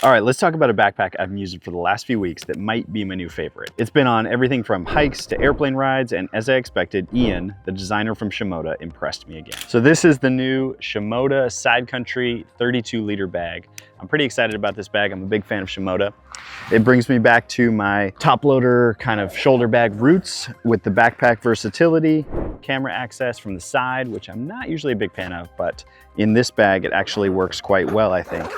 All right, let's talk about a backpack I've been using for the last few weeks that might be my new favorite. It's been on everything from hikes to airplane rides, and as I expected, Ian, the designer from Shimoda, impressed me again. So this is the new Shimoda Sidecountry 32-liter bag. I'm pretty excited about this bag. I'm a big fan of Shimoda. It brings me back to my top loader kind of shoulder bag roots with the backpack versatility, camera access from the side, which I'm not usually a big fan of, but in this bag, it actually works quite well, I think.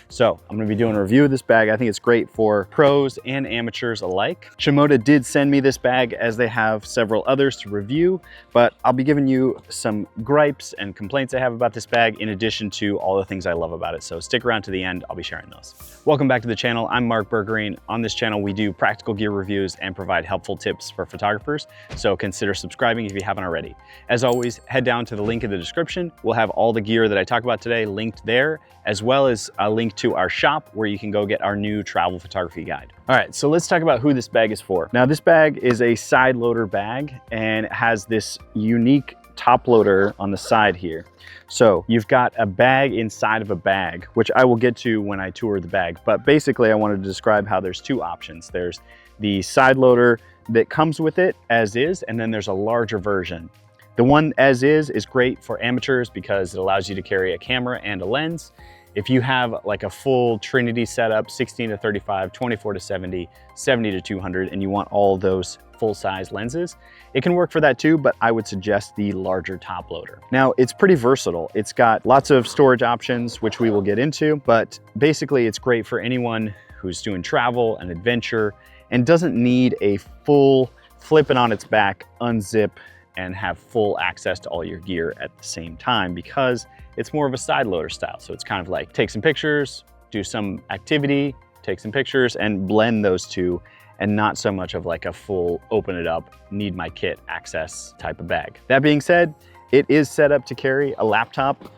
So I'm gonna be doing a review of this bag. I think it's great for pros and amateurs alike. Shimoda did send me this bag as they have several others to review, but I'll be giving you some gripes and complaints I have about this bag in addition to all the things I love about it. So stick around to the end, I'll be sharing those. Welcome back to the channel. I'm Mark Bergerine. On this channel, we do practical gear reviews and provide helpful tips for photographers. So consider subscribing if you haven't already. As always, head down to the link in the description. We'll have all the gear that I talk about today linked there, as well as a link to our shop where you can go get our new travel photography guide. All right, so let's talk about who this bag is for. Now, this bag is a side loader bag and it has this unique top loader on the side here. So you've got a bag inside of a bag, which I will get to when I tour the bag. But basically, I wanted to describe how there's two options. There's the side loader that comes with it as is, and then there's a larger version. The one as is great for amateurs because it allows you to carry a camera and a lens. If you have like a full Trinity setup, 16 to 35, 24 to 70, 70 to 200, and you want all those full-size lenses, it can work for that too, but I would suggest the larger top loader. Now, it's pretty versatile. It's got lots of storage options, which we will get into, but basically it's great for anyone who's doing travel and adventure and doesn't need a full flip it on its back, unzip, and have full access to all your gear at the same time because it's more of a side loader style. So it's kind of like take some pictures, do some activity, take some pictures and blend those two, and not so much of like a full open it up, need my kit access type of bag. That being said, it is set up to carry a laptop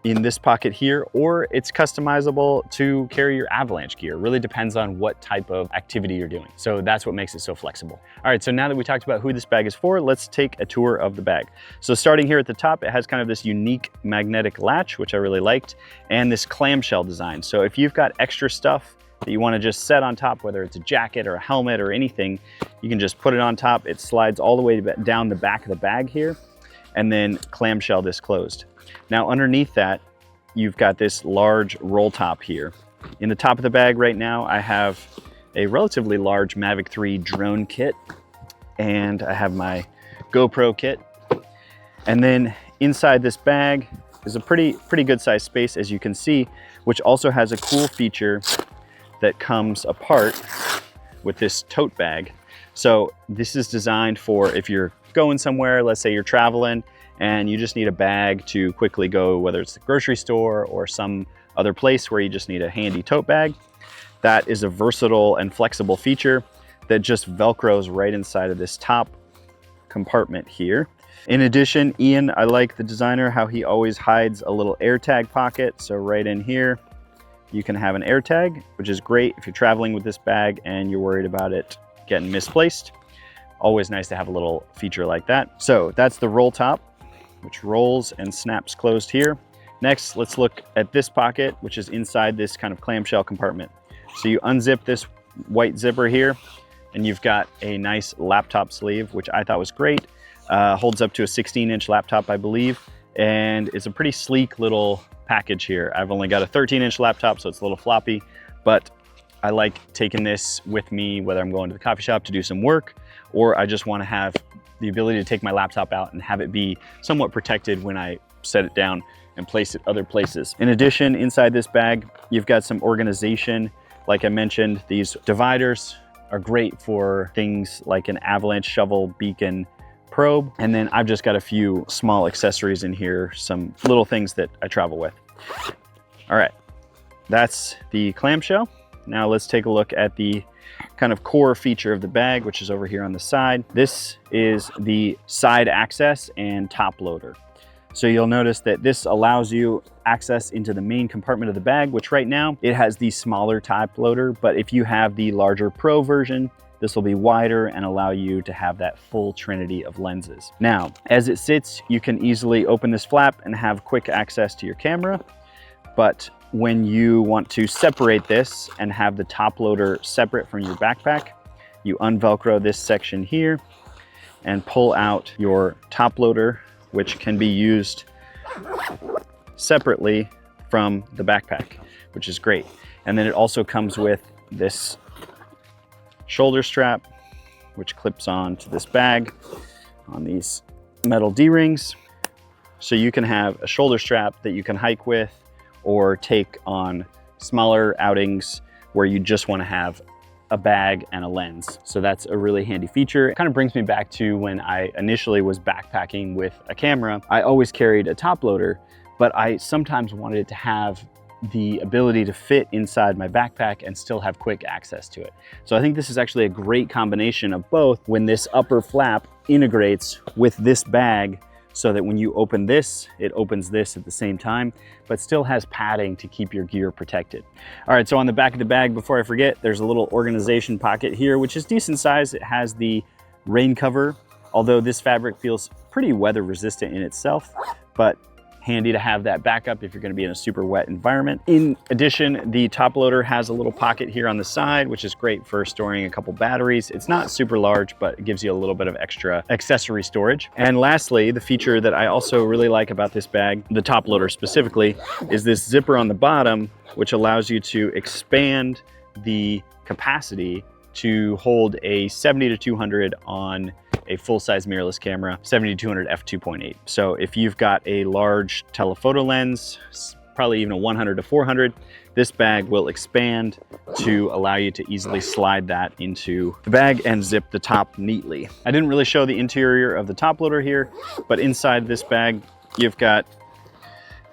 in this pocket here, or it's customizable to carry your avalanche gear. Really depends on what type of activity you're doing. So that's what makes it so flexible. All right, so now that we talked about who this bag is for, let's take a tour of the bag. So starting here at the top, it has kind of this unique magnetic latch, which I really liked, and this clamshell design. So if you've got extra stuff that you wanna just set on top, whether it's a jacket or a helmet or anything, you can just put it on top. It slides all the way down the back of the bag here, and then clamshell this closed. Now underneath that, you've got this large roll top here. In the top of the bag right now, I have a relatively large Mavic 3 drone kit, and I have my GoPro kit. And then inside this bag is a pretty good sized space, as you can see, which also has a cool feature that comes apart with this tote bag. So this is designed for if you're going somewhere, let's say you're traveling, and you just need a bag to quickly go, whether it's the grocery store or some other place where you just need a handy tote bag. That is a versatile and flexible feature that just Velcros right inside of this top compartment here. In addition, Ian, I like the designer, how he always hides a little AirTag pocket. So right in here, you can have an AirTag, which is great if you're traveling with this bag and you're worried about it getting misplaced. Always nice to have a little feature like that. So that's the roll top, which rolls and snaps closed here. Next, let's look at this pocket, which is inside this kind of clamshell compartment. So you unzip this white zipper here, and you've got a nice laptop sleeve, which I thought was great. Holds up to a 16-inch laptop, I believe, and it's a pretty sleek little package here. I've only got a 13-inch laptop, so it's a little floppy, but I like taking this with me, whether I'm going to the coffee shop to do some work, or I just want to have the ability to take my laptop out and have it be somewhat protected when I set it down and place it other places. In addition, inside this bag, you've got some organization. Like I mentioned, these dividers are great for things like an avalanche shovel, beacon, probe. And then I've just got a few small accessories in here, some little things that I travel with. All right, that's the clamshell. Now let's take a look at the kind of core feature of the bag, which is over here on the side. This is the side access and top loader. So you'll notice that this allows you access into the main compartment of the bag, which right now it has the smaller top loader, but if you have the larger Pro version, this will be wider and allow you to have that full trinity of lenses. Now, as it sits, you can easily open this flap and have quick access to your camera. but when you want to separate this and have the top loader separate from your backpack, you unvelcro this section here and pull out your top loader, which can be used separately from the backpack, which is great. And then it also comes with this shoulder strap, which clips on to this bag on these metal D-rings. So you can have a shoulder strap that you can hike with or take on smaller outings where you just want to have a bag and a lens. So that's a really handy feature. It kind of brings me back to when I initially was backpacking with a camera. I always carried a top loader, but I sometimes wanted it to have the ability to fit inside my backpack and still have quick access to it. So I think this is actually a great combination of both when this upper flap integrates with this bag, so that when you open this, it opens this at the same time, but still has padding to keep your gear protected. All right, so on the back of the bag, before I forget, there's a little organization pocket here, which is decent size. It has the rain cover, although this fabric feels pretty weather resistant in itself, but handy to have that backup if you're gonna be in a super wet environment. In addition, the top loader has a little pocket here on the side, which is great for storing a couple batteries. It's not super large, but it gives you a little bit of extra accessory storage. And lastly, the feature that I also really like about this bag, the top loader specifically, is this zipper on the bottom, which allows you to expand the capacity to hold a 70 to 200 on a full-size mirrorless camera, 70 to 200 f2.8. So if you've got a large telephoto lens, probably even a 100 to 400, this bag will expand to allow you to easily slide that into the bag and zip the top neatly. I didn't really show the interior of the top loader here, but inside this bag, you've got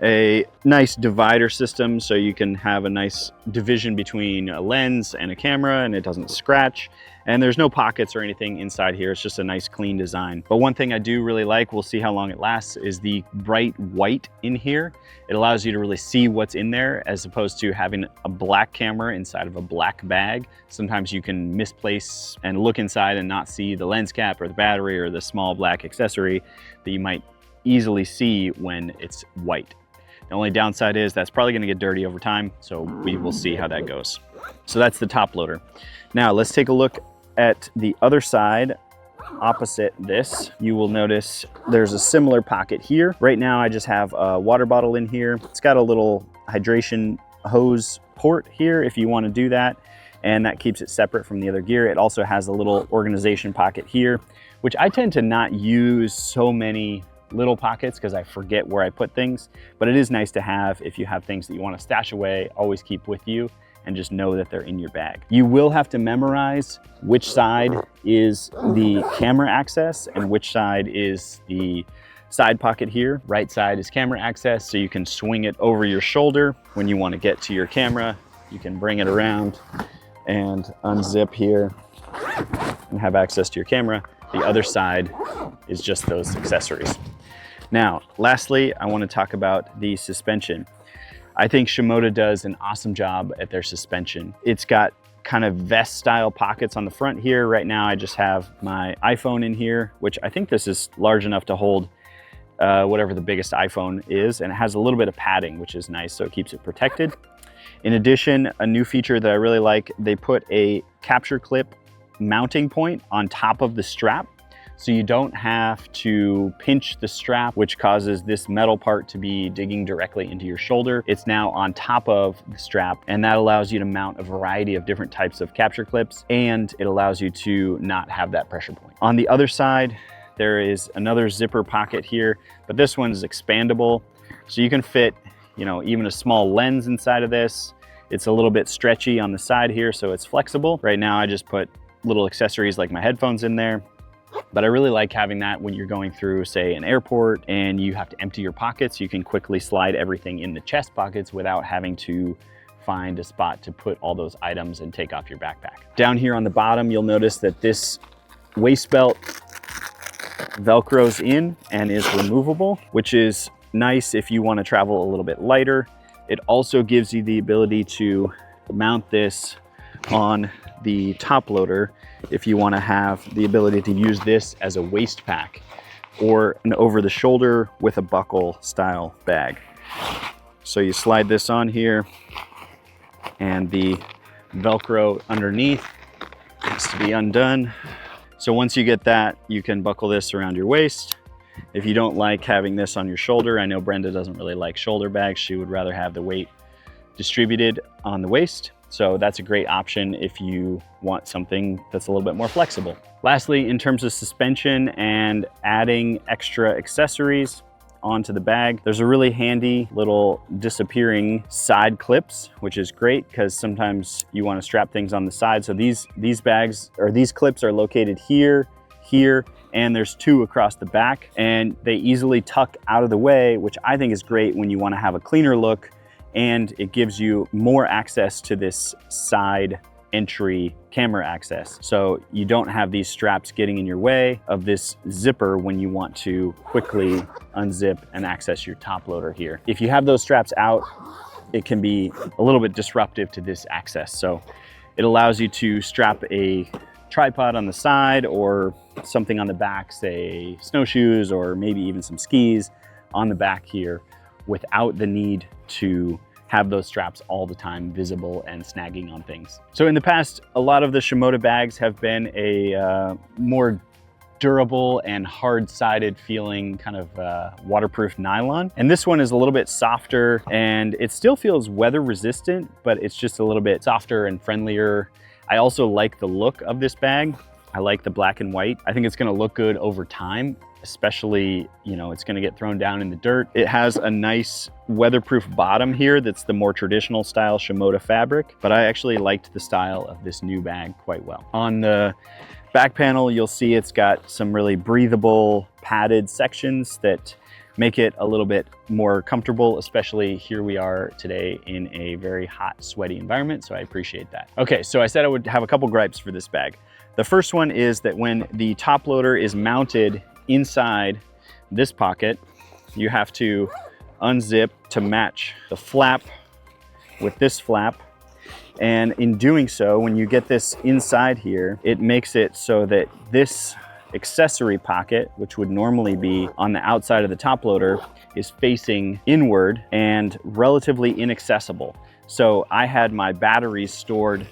a nice divider system, so you can have a nice division between a lens and a camera and it doesn't scratch. And there's no pockets or anything inside here. It's just a nice clean design. But one thing I do really like, we'll see how long it lasts, is the bright white in here. It allows you to really see what's in there as opposed to having a black camera inside of a black bag. Sometimes you can misplace and look inside and not see the lens cap or the battery or the small black accessory that you might easily see when it's white. The only downside is that's probably gonna get dirty over time, so we will see how that goes. So that's the top loader. Now let's take a look at the other side. Opposite this, you will notice there's a similar pocket here. Right now I just have a water bottle in here. It's got a little hydration hose port here if you want to do that, and that keeps it separate from the other gear. It also has a little organization pocket here, which I tend to not use so many little pockets because I forget where I put things, but it is nice to have if you have things that you want to stash away, always keep with you, and just know that they're in your bag. You will have to memorize which side is the camera access and which side is the side pocket here. Right side is camera access, so you can swing it over your shoulder when you want to get to your camera. You can bring it around and unzip here and have access to your camera. The other side is just those accessories. Now, lastly, I want to talk about the suspension. I think Shimoda does an awesome job at their suspension. It's got kind of vest style pockets on the front here. Right now I just have my iPhone in here, which I think this is large enough to hold whatever the biggest iPhone is, and it has a little bit of padding, which is nice, so it keeps it protected. In addition, a new feature that I really like, they put a capture clip mounting point on top of the strap. So you don't have to pinch the strap, which causes this metal part to be digging directly into your shoulder. It's now on top of the strap, and that allows you to mount a variety of different types of capture clips, and it allows you to not have that pressure point. On the other side, there is another zipper pocket here, but this one is expandable. So you can fit, you know, even a small lens inside of this. It's a little bit stretchy on the side here, so it's flexible. Right now, I just put little accessories like my headphones in there. But I really like having that when you're going through, say, an airport and you have to empty your pockets. You can quickly slide everything in the chest pockets without having to find a spot to put all those items and take off your backpack. Down here on the bottom, you'll notice that this waist belt Velcros in and is removable, which is nice if you want to travel a little bit lighter. It also gives you the ability to mount this on the top loader if you want to have the ability to use this as a waist pack or an over the shoulder with a buckle style bag. So you slide this on here, and the Velcro underneath has to be undone. So once you get that, you can buckle this around your waist. If you don't like having this on your shoulder, I know Brenda doesn't really like shoulder bags. She would rather have the weight distributed on the waist. So that's a great option if you want something that's a little bit more flexible. Lastly, in terms of suspension and adding extra accessories onto the bag, there's a really handy little disappearing side clips, which is great because sometimes you want to strap things on the side. So these bags, or these clips, are located here, here, and there's two across the back, and they easily tuck out of the way, which I think is great when you want to have a cleaner look, and it gives you more access to this side entry camera access. So you don't have these straps getting in your way of this zipper when you want to quickly unzip and access your top loader here. If you have those straps out, it can be a little bit disruptive to this access. So it allows you to strap a tripod on the side or something on the back, say snowshoes or maybe even some skis on the back here, without the need to have those straps all the time visible and snagging on things. So in the past, a lot of the Shimoda bags have been a more durable and hard-sided feeling kind of waterproof nylon. And this one is a little bit softer, and it still feels weather resistant, but it's just a little bit softer and friendlier. I also like the look of this bag. I like the black and white. I think it's gonna look good over time, especially, you know, it's gonna get thrown down in the dirt. It has a nice weatherproof bottom here that's the more traditional style Shimoda fabric, but I actually liked the style of this new bag quite well. On the back panel, you'll see it's got some really breathable padded sections that make it a little bit more comfortable, especially here we are today in a very hot, sweaty environment, so I appreciate that. Okay, so I said I would have a couple gripes for this bag. The first one is that when the top loader is mounted inside this pocket, you have to unzip to match the flap with this flap. And in doing so, when you get this inside here, it makes it so that this accessory pocket, which would normally be on the outside of the top loader, is facing inward and relatively inaccessible. So I had my batteries stored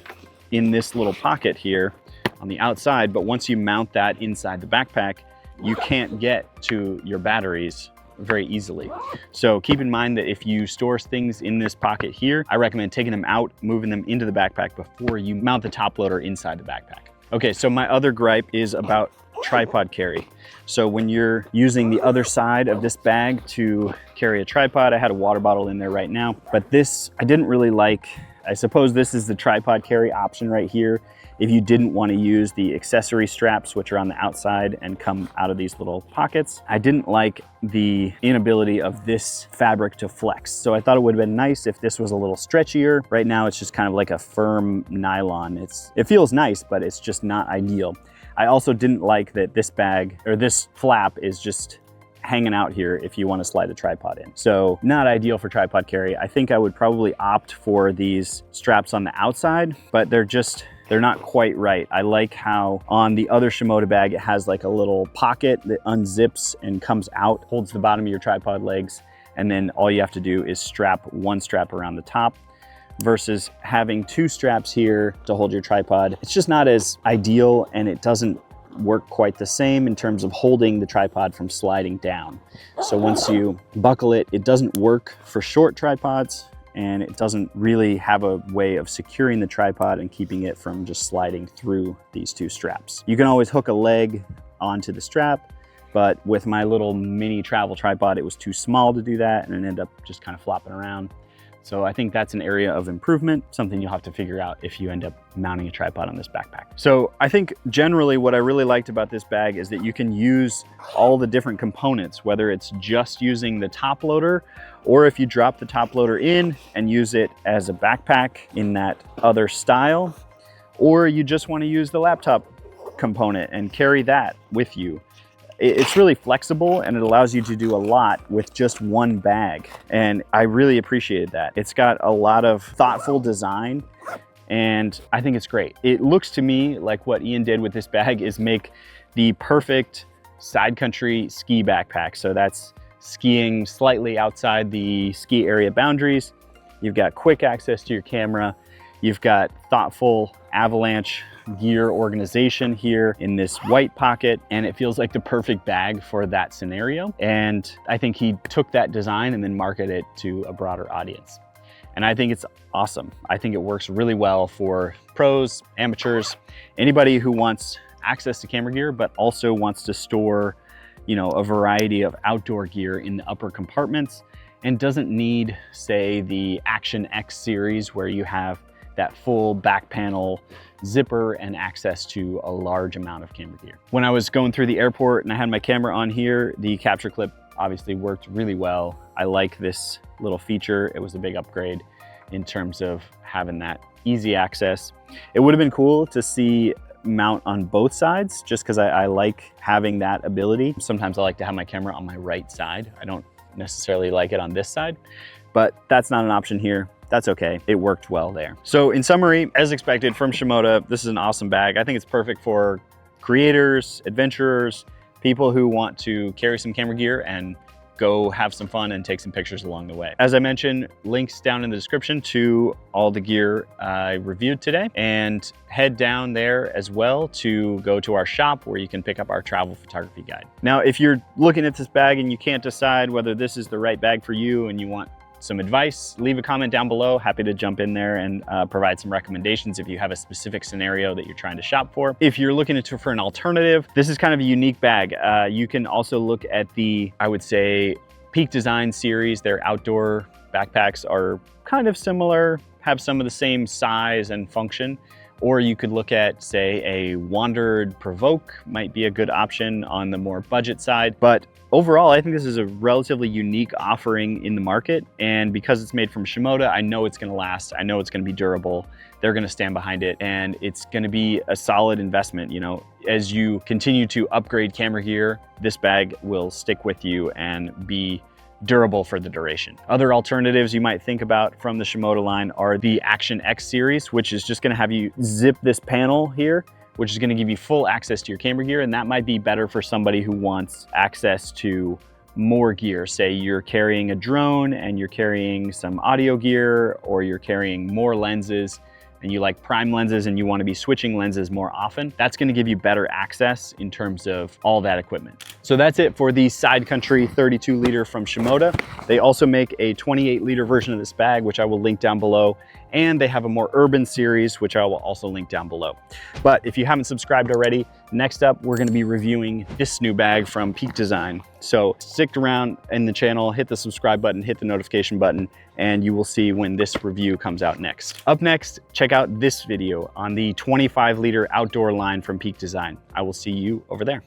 in this little pocket here on the outside, but once you mount that inside the backpack, you can't get to your batteries very easily. So keep in mind that if you store things in this pocket here, I recommend taking them out, moving them into the backpack before you mount the top loader inside the backpack. Okay, so my other gripe is about tripod carry. So when you're using the other side of this bag to carry a tripod, I had a water bottle in there right now, but this I didn't really like. I suppose this is the tripod carry option right here if you didn't want to use the accessory straps, which are on the outside and come out of these little pockets. I didn't like the inability of this fabric to flex. So I thought it would have been nice if this was a little stretchier. Right now, it's just kind of like a firm nylon. It feels nice, but it's just not ideal. I also didn't like that this bag, or this flap, is just hanging out here if you want to slide a tripod in. So not ideal for tripod carry. I think I would probably opt for these straps on the outside, but they're not quite right. I like how on the other Shimoda bag, it has like a little pocket that unzips and comes out, holds the bottom of your tripod legs, and then all you have to do is strap one strap around the top, versus having two straps here to hold your tripod. It's just not as ideal, and it doesn't work quite the same in terms of holding the tripod from sliding down. So once you buckle it, it doesn't work for short tripods, and it doesn't really have a way of securing the tripod and keeping it from just sliding through these two straps. You can always hook a leg onto the strap, but with my little mini travel tripod, it was too small to do that, and it ended up just kind of flopping around. So I think that's an area of improvement, something you'll have to figure out if you end up mounting a tripod on this backpack. So I think generally what I really liked about this bag is that you can use all the different components, whether it's just using the top loader, or if you drop the top loader in and use it as a backpack in that other style, or you just want to use the laptop component and carry that with you. It's really flexible, and it allows you to do a lot with just one bag. And I really appreciated that. It's got a lot of thoughtful design, and I think it's great. It looks to me like what Ian did with this bag is make the perfect side country ski backpack. So that's skiing slightly outside the ski area boundaries. You've got quick access to your camera. You've got thoughtful avalanche gear organization here in this white pocket, and it feels like the perfect bag for that scenario. And I think he took that design and then marketed it to a broader audience. And I think it's awesome. I think it works really well for pros, amateurs, anybody who wants access to camera gear, but also wants to store, you know, a variety of outdoor gear in the upper compartments and doesn't need, say, the Action X Series where you have that full back panel zipper and access to a large amount of camera gear. When I was going through the airport and I had my camera on here, the capture clip obviously worked really well. I like this little feature. It was a big upgrade in terms of having that easy access. It would have been cool to see mount on both sides just because I like having that ability. Sometimes I like to have my camera on my right side. I don't necessarily like it on this side, but that's not an option here. That's okay. It worked well there. So in summary, as expected from Shimoda, this is an awesome bag. I think it's perfect for creators, adventurers, people who want to carry some camera gear and go have some fun and take some pictures along the way. As I mentioned, links down in the description to all the gear I reviewed today, and head down there as well to go to our shop where you can pick up our travel photography guide. Now, if you're looking at this bag and you can't decide whether this is the right bag for you and you want some advice, leave a comment down below. Happy to jump in there and provide some recommendations if you have a specific scenario that you're trying to shop for. If you're looking for an alternative, this is kind of a unique bag. You can also look at the, I would say, Peak Design series. Their outdoor backpacks are kind of similar, have some of the same size and function. Or you could look at, say, a Wandered Provoke might be a good option on the more budget side. But overall, I think this is a relatively unique offering in the market. And because it's made from Shimoda, I know it's gonna last. I know it's gonna be durable. They're gonna stand behind it. And it's gonna be a solid investment. You know, as you continue to upgrade camera gear, this bag will stick with you and be durable for the duration. Other alternatives you might think about from the Shimoda line are the Action X Series, which is just gonna have you zip this panel here, which is gonna give you full access to your camera gear. And that might be better for somebody who wants access to more gear. Say you're carrying a drone and you're carrying some audio gear, or you're carrying more lenses and you like prime lenses and you want to be switching lenses more often. That's going to give you better access in terms of all that equipment. So that's it for the Sidecountry 32 liter from Shimoda. They also make a 28 liter version of this bag, which I will link down below. And they have a more urban series, which I will also link down below. But if you haven't subscribed already, next up, we're gonna be reviewing this new bag from Peak Design. So stick around in the channel, hit the subscribe button, hit the notification button, and you will see when this review comes out next. Up next, check out this video on the 25 liter outdoor line from Peak Design. I will see you over there.